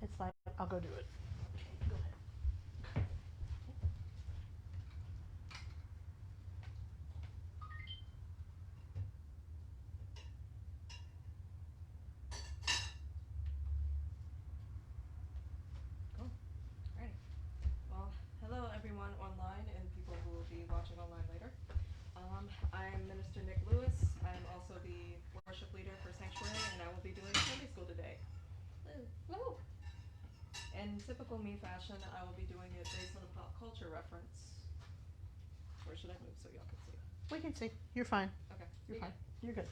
It's like, I'll go do it. Go ahead. Cool. Alright. Well, hello everyone online and people who will be watching online later. I'm Minister Nik Lewis. I'm also the worship leader for Sanctuary, and I will be doing Sunday school today. Woo. Woo. In typical me fashion, I will be doing it based on a pop culture reference. Where should I move so y'all can see? We can see. You're fine. Okay. You're fine. You're good.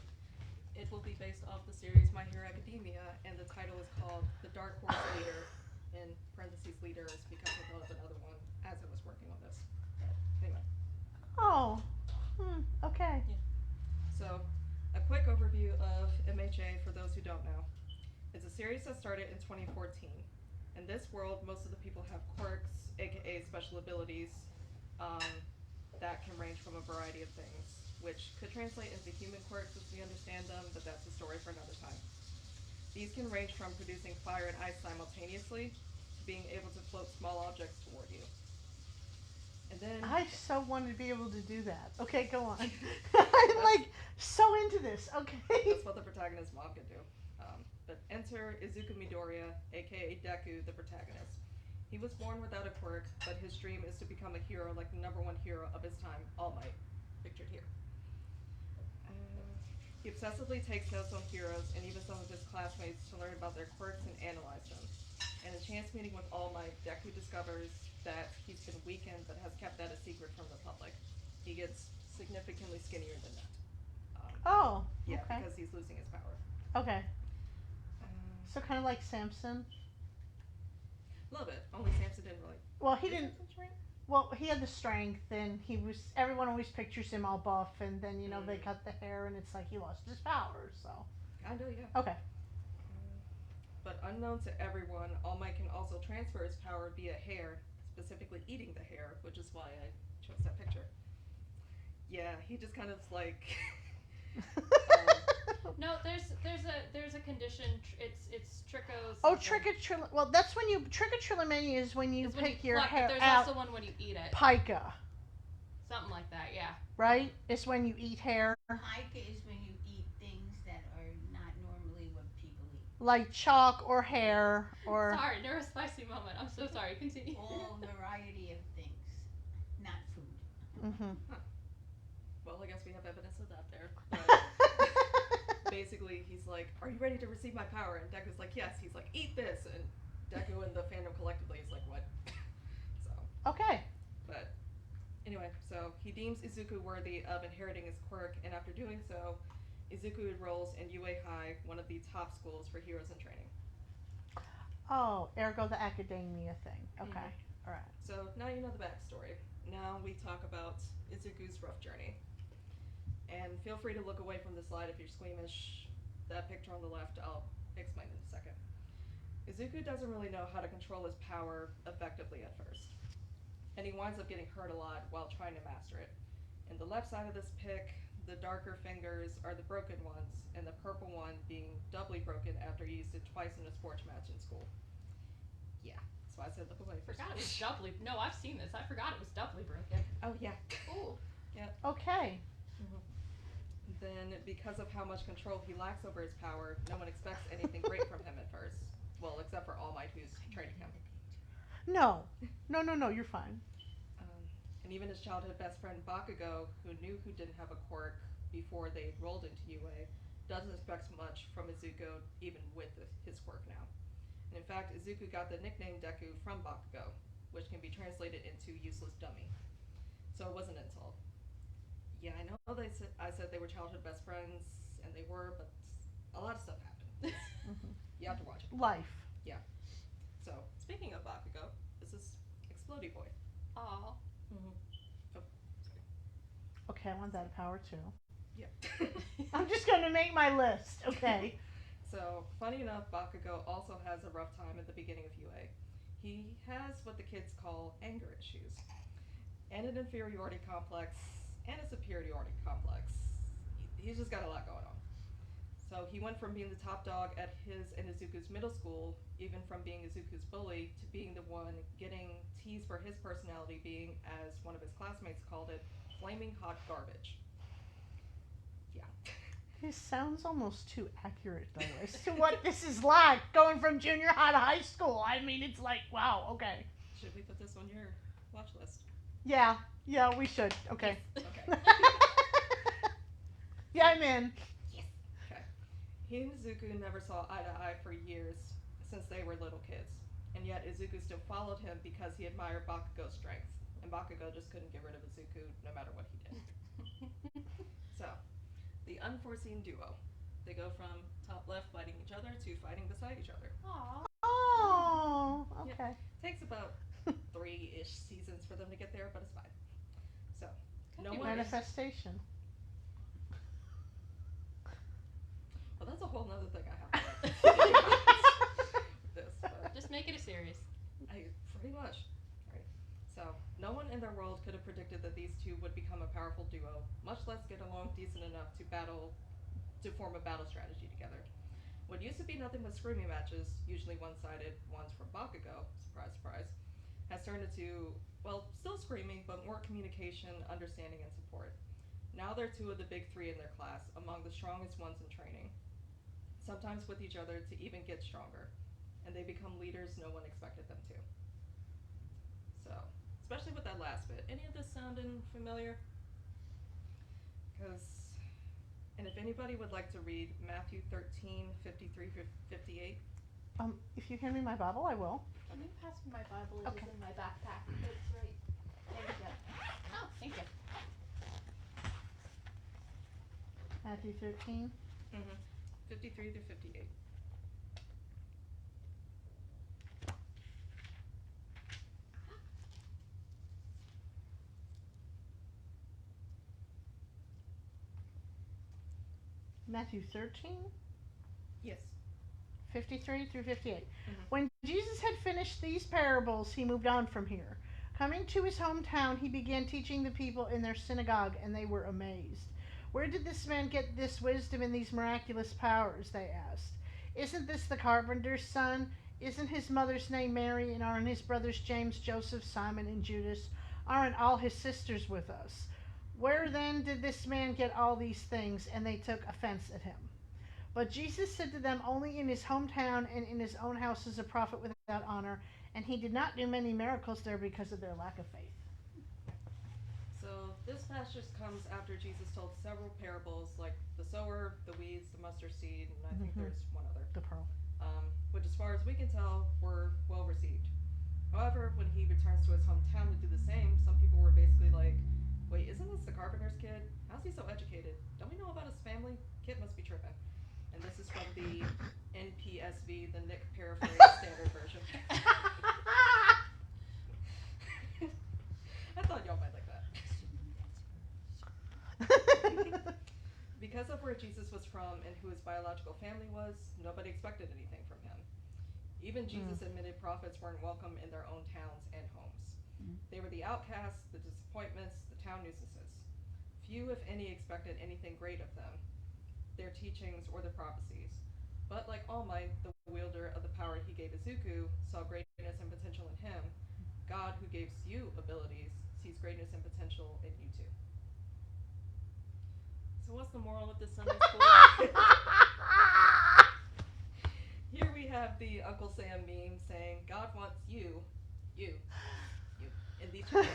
It will be based off the series My Hero Academia, and the title is called The Dark Horse Leader. In parentheses, leader is because I thought of another one as I was working on this. But anyway. Oh. Okay. Yeah. So, a quick overview of MHA for those who don't know. It's a series that started in 2014. In this world, most of the people have quirks, aka special abilities, that can range from a variety of things, which could translate into human quirks as we understand them, but that's a story for another time. These can range from producing fire and ice simultaneously to being able to float small objects toward you. And then I so wanted to be able to do that. Okay, go on. I'm like so into this. Okay. That's what the protagonist's mom can do. But enter Izuku Midoriya, aka Deku, the protagonist. He was born without a quirk, but his dream is to become a hero like the number one hero of his time, All Might, pictured here. He obsessively takes notes on heroes and even some of his classmates to learn about their quirks and analyze them. In a chance meeting with All Might, Deku discovers that he's been weakened but has kept that a secret from the public. He gets significantly skinnier than that. Oh. Yeah, Okay. because he's losing his power. Okay. So kind of like Samson. A little bit. Only Samson didn't really. Well, he didn't. Well, he had the strength, and he was. Everyone always pictures him all buff, and then they cut the hair, and it's like he lost his power. So. Kinda, yeah. Okay. But unknown to everyone, All Might can also transfer his power via hair, specifically eating the hair, which is why I chose that picture. Yeah, he just kind of like. No, there's a condition. It's trichos. Oh, trichotillomania. Well, that's when you trichotillomania is when you pick your hair there's out. also one when you eat it. Pica. Something like that, yeah. Right? It's when you eat hair. Pica is when you eat things that are not normally what people eat. Like chalk or hair or. Sorry, neurospicy moment. I'm so sorry. Continue. All variety of things, not food. Huh. Well, I guess we have evidence of that there. But basically, he's like, "Are you ready to receive my power?" And Deku's like, "Yes." He's like, "Eat this," and Deku and the fandom collectively is like, "What?" So. Okay. But anyway, so he deems Izuku worthy of inheriting his quirk, and after doing so, Izuku enrolls in UA High, one of the top schools for heroes in training. Oh, ergo the academia thing. Okay. Mm-hmm. All right. So now you know the backstory. Now we talk about Izuku's rough journey. And feel free to look away from the slide if you're squeamish. That picture on the left, I'll explain in a second. Izuku doesn't really know how to control his power effectively at first. And he winds up getting hurt a lot while trying to master it. In the left side of this pic, the darker fingers are the broken ones, and the purple one being doubly broken after he used it twice in a sports match in school. Yeah, so I said look away. Forgot it was doubly. No, I've seen this. I forgot it was doubly broken. Oh yeah. Ooh. Yeah. Okay. Mm-hmm. Then, because of how much control he lacks over his power, no one expects anything great from him at first. Well, except for All Might, who's training him. No. No, you're fine. And even his childhood best friend Bakugo, who knew who didn't have a quirk before they enrolled into UA, doesn't expect much from Izuku, even with his quirk now. And in fact, Izuku got the nickname Deku from Bakugo, which can be translated into useless dummy. So it was an insult. Yeah, I know I said they were childhood best friends, and they were, but a lot of stuff happened. Mm-hmm. You have to watch it. Life. Yeah. So, speaking of Bakugo, this is Explodey Boy. Aw. Mm-hmm. Oh, sorry. Okay, I want that power too. Yeah. I'm just going to make my list. Okay. So, funny enough, Bakugo also has a rough time at the beginning of UA. He has what the kids call anger issues, and an inferiority complex, and a superiority complex. He's just got a lot going on. So he went from being the top dog at his and Izuku's middle school, even from being Izuku's bully, to being the one getting teased for his personality being, as one of his classmates called it, flaming hot garbage. Yeah. This sounds almost too accurate, though, as to what this is like going from junior high to high school. I mean, it's like, wow, okay. Should we put this on your watch list? Yeah, yeah, we should. Okay. Okay. Yeah, I'm in. Okay. He and Izuku never saw eye to eye for years since they were little kids. And yet Izuku still followed him because he admired Bakugo's strength. And Bakugo just couldn't get rid of Izuku no matter what he did. So, the unforeseen duo. They go from top left fighting each other to fighting beside each other. Aww. Oh, okay. Takes about 3-ish seasons for them to get there, but it's fine. So, Could no be one. worse. Manifestation. Well, that's a whole nother thing I have to this, but Just make it a series. pretty much. Alright. So, no one in their world could have predicted that these two would become a powerful duo, much less get along decent enough to form a battle strategy together. What used to be nothing but screaming matches, usually one-sided ones from Bakugo, surprise, surprise, has turned into, well, still screaming, but more communication, understanding, and support. Now they're two of the big three in their class, among the strongest ones in training. Sometimes with each other to even get stronger. And they become leaders no one expected them to. So, especially with that last bit. Any of this sounding familiar? And if anybody would like to read Matthew 13:53-58. If you hand me my Bible, I will. Can you pass me my Bible? It Okay. is in my backpack. It's right. Thank you. Oh, thank you. Matthew 13. 53-58. Matthew 13, Yes. 53 through 58. Mhm. When Jesus had finished these parables, he moved on from here. Coming to his hometown, he began teaching the people in their synagogue, and they were amazed. Where did this man get this wisdom and these miraculous powers? They asked. Isn't this the carpenter's son? Isn't his mother's name Mary? And aren't his brothers James, Joseph, Simon, and Judas? Aren't all his sisters with us? Where then did this man get all these things? And they took offense at him. But Jesus said to them, only in his hometown and in his own house is a prophet without honor, and he did not do many miracles there because of their lack of faith. So this passage comes after Jesus told several parables like the sower, the weeds, the mustard seed, and I think there's one other. The pearl. Which as far as we can tell were well received. However, when he returns to his hometown to do the same, some people were basically like, wait, isn't this the carpenter's kid? How's he so educated? Don't we know about his family? Kid must be tripping. And this is from the NPSV, the Nik paraphrase standard version. I thought y'all might like that. Because of where Jesus was from and who his biological family was, nobody expected anything from him. Even Jesus admitted prophets weren't welcome in their own towns and homes. They were the outcasts, the disappointments, the town nuisances. Few, if any, expected anything great of them, their teachings or their prophecies. But like All Might, the wielder of the power he gave Izuku, saw greatness and potential in him. God, who gives you abilities, sees greatness and potential in you too. So what's the moral of this Sunday school? Here we have the Uncle Sam meme saying, God wants you, in these two words.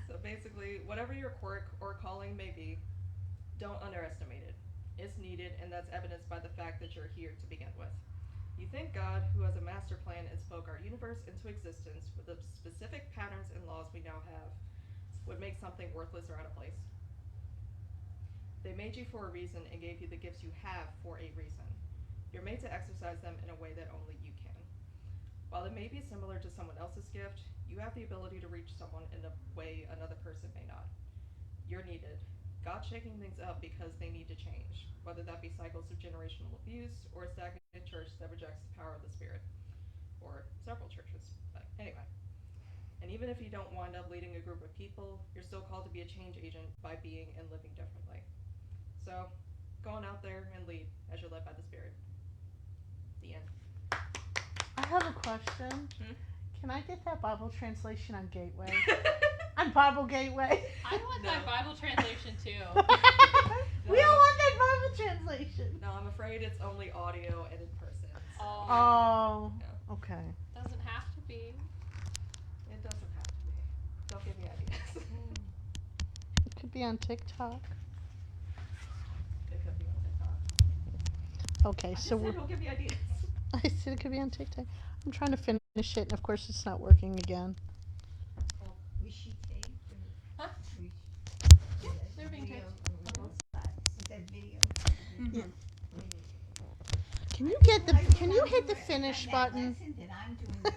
So basically, whatever your quirk or calling may be, don't underestimate it. It's needed, and that's evidenced by the fact that you're here to begin with. You think God, who has a master plan and spoke our universe into existence with the specific patterns and laws we now have, would make something worthless or out of place? They made you for a reason and gave you the gifts you have for a reason. You're made to exercise them in a way that only you can. While it may be similar to someone else's gift, you have the ability to reach someone in a way another person may not. You're needed. God's shaking things up because they need to change, whether that be cycles of generational abuse or a stagnant church that rejects the power of the Spirit, or several churches, but anyway. And even if you don't wind up leading a group of people, you're still called to be a change agent by being and living differently. So, go on out there and lead as you're led by the Spirit. The end. I have a question. Hmm? Can I get that Bible translation on Gateway? On Bible Gateway? I want that No. Bible translation too. We all want that Bible translation. No, I'm afraid it's only audio and in person. So Oh, Yeah. okay. Doesn't have to be. It doesn't have to be. Don't give me ideas. It could be on TikTok. It could be on TikTok. Okay, I so just said don't give me ideas. I said it could be on TikTok. I'm trying to finish it, and of course it's not working again. Was she taped or? Huh? Was They're being video taped or on both sides. Was that video? Yeah. Maybe. Can I you think get the? when I Can you found hit the at finish that button? lesson that I'm doing